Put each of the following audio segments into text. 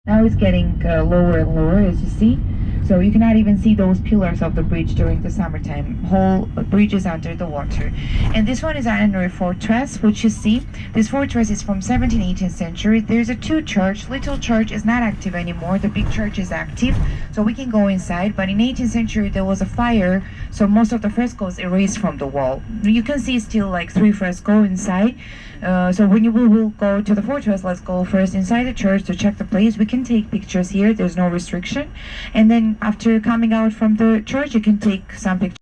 Now it's getting lower and lower, as you see. So you cannot even see those pillars of the bridge during the summertime. Whole bridge is under the water. And this one is Ananuri Fortress, which you see. This fortress is from 17th, 18th century. There's a two church. Little church is not active anymore. The big church is active, so we can go inside. But in 18th century there was a fire, so most of the frescoes erased from the wall. You can see still like 3 frescoes inside. So when you will go to the fortress, let's go first inside the church to check the place. We can take pictures here, there's no restriction. And then after coming out from the church, you can take some pictures.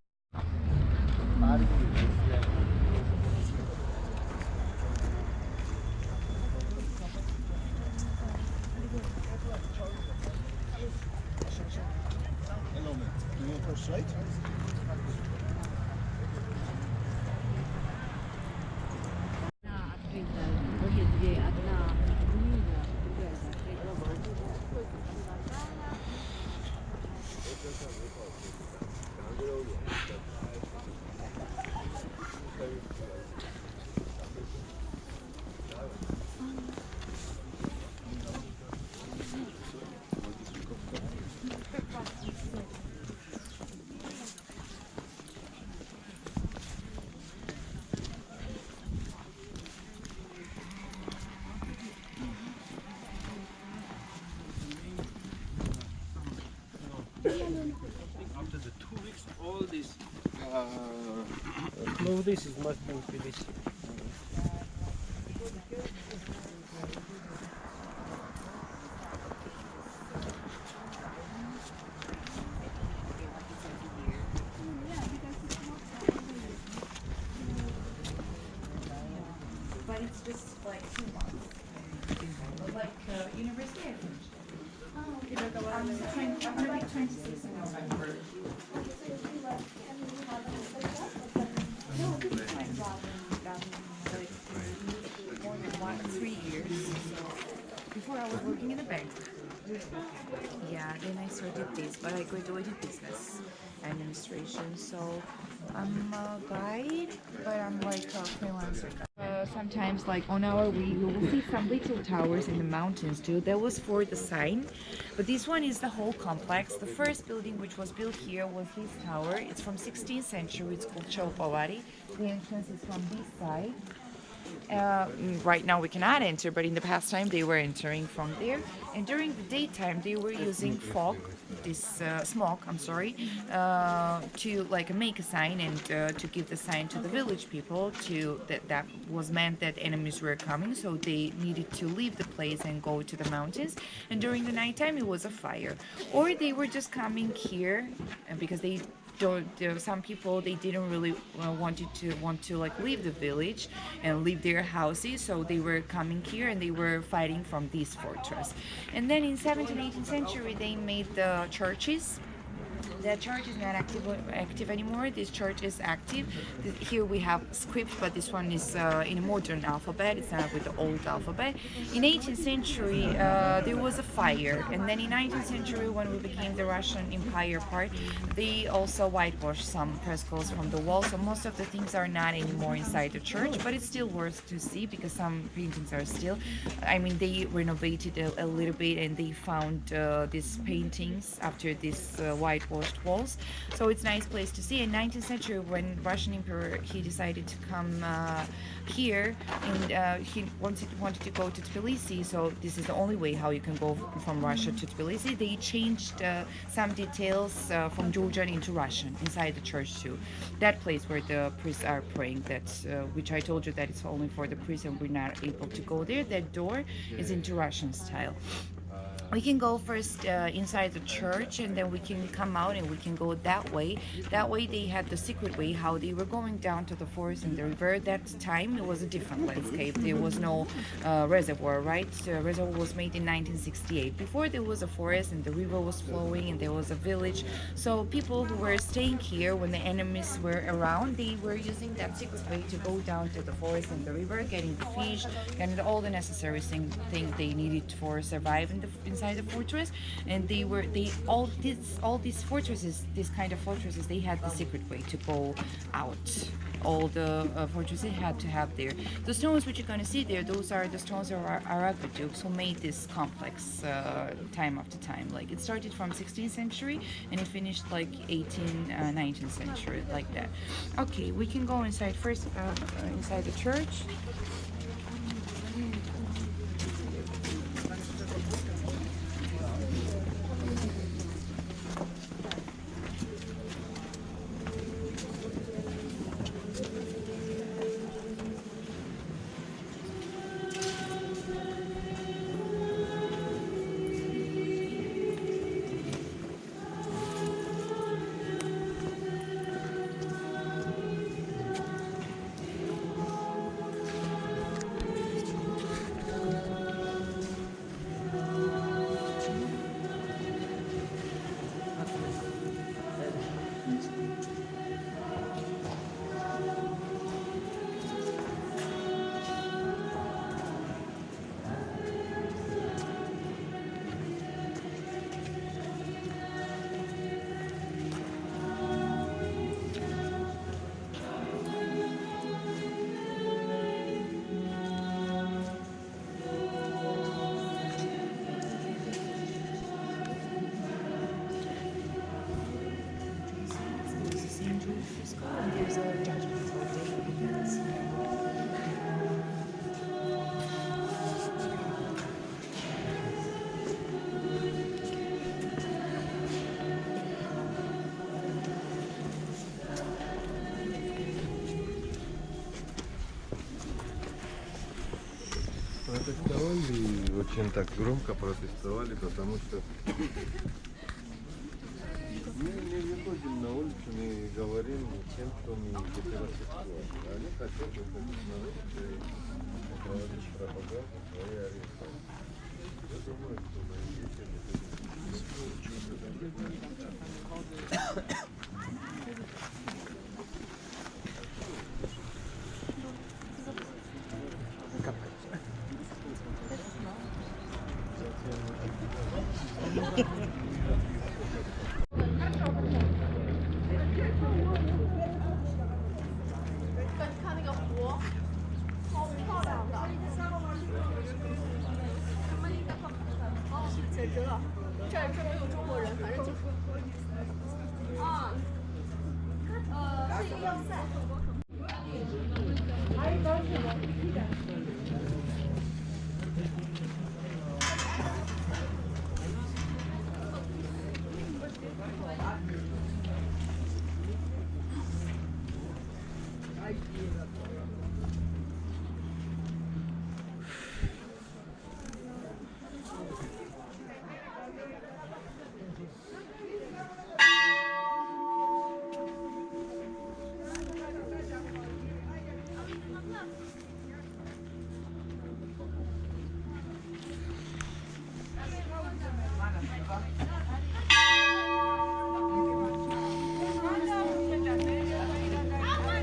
After the 2 weeks, all this clothes is must be in Tbilisi. But it's just like 2 months. Like university, I finished. I'm like 26 in November. More than 3 years. So before I was working in a bank. Yeah, then I started this, but I graduated business administration. So I'm a guide, but I'm like a freelancer. Sometimes like on our way we will see some little towers in the mountains too. That was for the sign, but this one is the whole complex. The first building which was built here was this tower. It's from 16th century. It's called Chowpawari. The entrance is from this side. Right now we cannot enter, but in the past time they were entering from there. And during the daytime they were using fog, this smoke, I'm sorry, to like make a sign and to give the sign to the village people to that was meant that enemies were coming, so they needed to leave the place and go to the mountains. And during the nighttime it was a fire, or they were just coming here because they don't, some people they didn't really want to like leave the village and leave their houses, so they were coming here and they were fighting from this fortress. And then in 17th, 18th century they made the churches. That church is not active anymore. This church is active. Here we have script, but this one is in a modern alphabet. It's not with the old alphabet. In 18th century, there was a fire, and then in 19th century, when we became the Russian Empire part, they also whitewashed some frescoes from the wall. So most of the things are not anymore inside the church, but it's still worth to see because some paintings are still. I mean, they renovated a little bit, and they found these paintings after this whitewashed walls, so it's a nice place to see. In 19th century, when Russian Emperor he decided to come here, and he wanted to go to Tbilisi, so this is the only way how you can go from Russia to Tbilisi. They changed some details from Georgian into Russian inside the church too. That place where the priests are praying, that's which I told you that it's only for the priests and we're not able to go there. That door is into Russian style. We can go first inside the church, and then we can come out and we can go that way. That way they had the secret way how they were going down to the forest and the river. That time it was a different landscape. There was no reservoir, right? The reservoir was made in 1968. Before there was a forest and the river was flowing and there was a village. So people who were staying here when the enemies were around, they were using that secret way to go down to the forest and the river, getting the fish and all the necessary thing they needed for survive in inside the fortress, and all these fortresses, these kind of fortresses, they had the secret way to go out. All the fortresses had to have there. The stones which you're going to see there, those are the stones of our Arab Dukes who made this complex time after time. Like it started from 16th century and it finished like 18th, 19th century, like that. Okay, we can go inside first, inside the church. There's a judgment for David. Протестовали, очень так громко протестовали, потому что мы не выходим на улицу, не говорим тем, что мы гетеросексуалы. Они хотят выходить на улицу и проводить пропаганду своей ориентации. Я думаю, что мои дети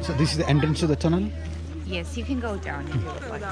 So this is the entrance to the tunnel? Yes, you can go down if you would like.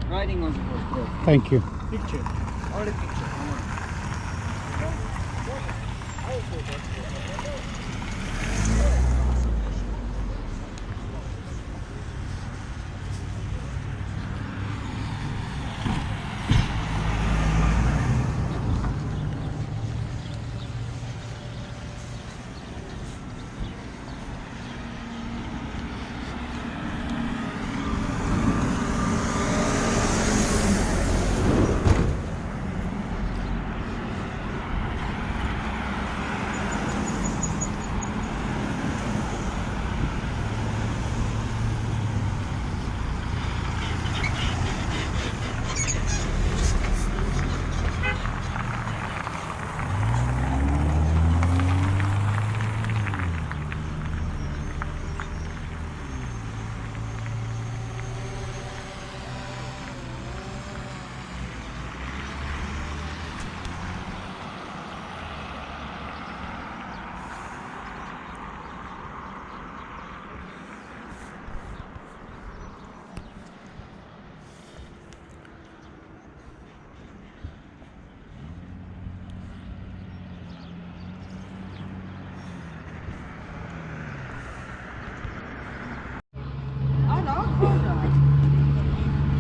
Riding on the horse. Thank you. Picture. Only picture.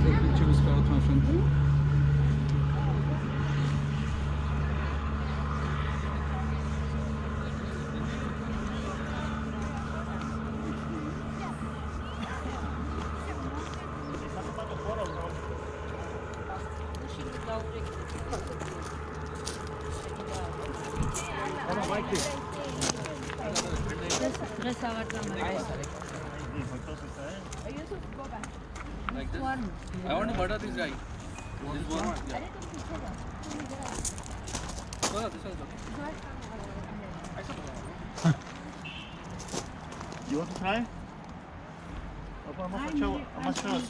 Take picture with Scarlett, my friend. Like this? I want to murder this guy. This one. Yeah. No, this one is okay. You want to try? How much chance?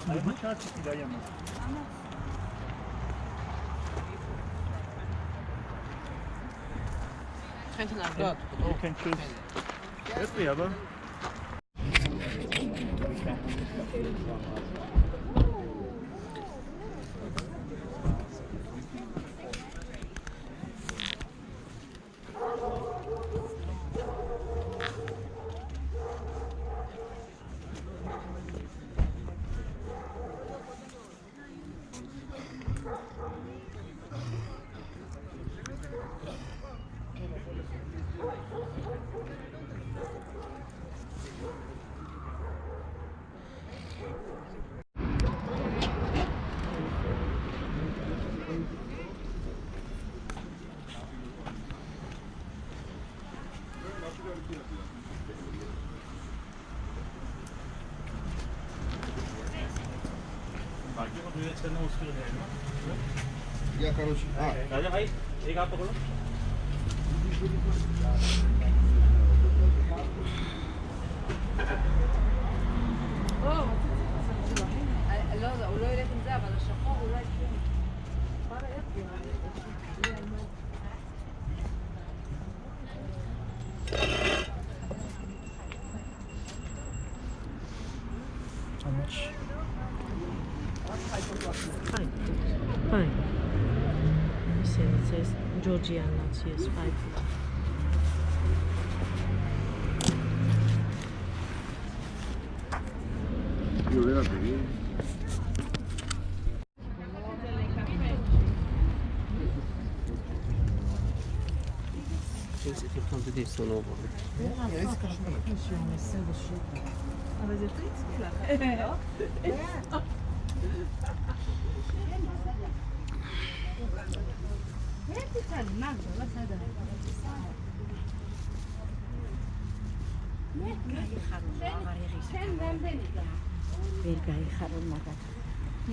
How much chance did I am? You can choose. Yes, we have. बाकी को use करना मुश्किल है Я, короче, राजा भाई एक आप पकड़ो much? £5. Fine. Let me see, it says Georgian nuts, yes, 5. אבל זה טריקס כולה.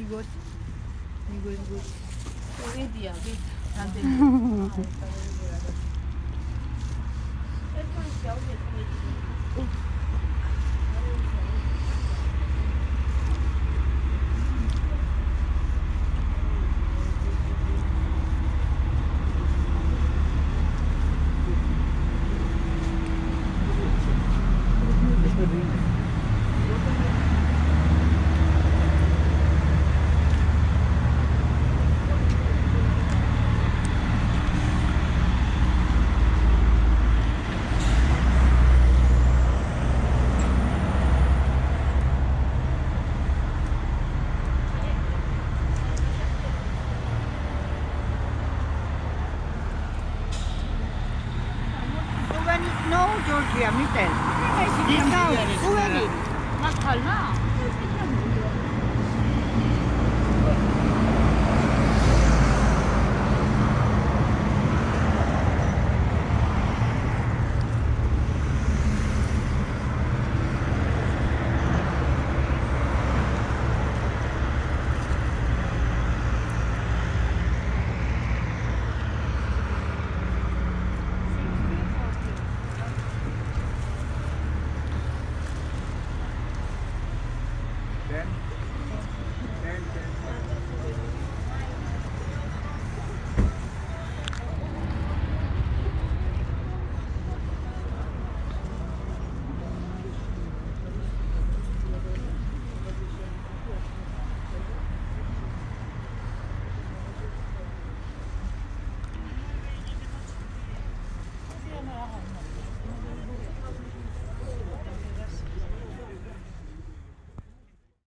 Good. No, Georgia, me tell. This house.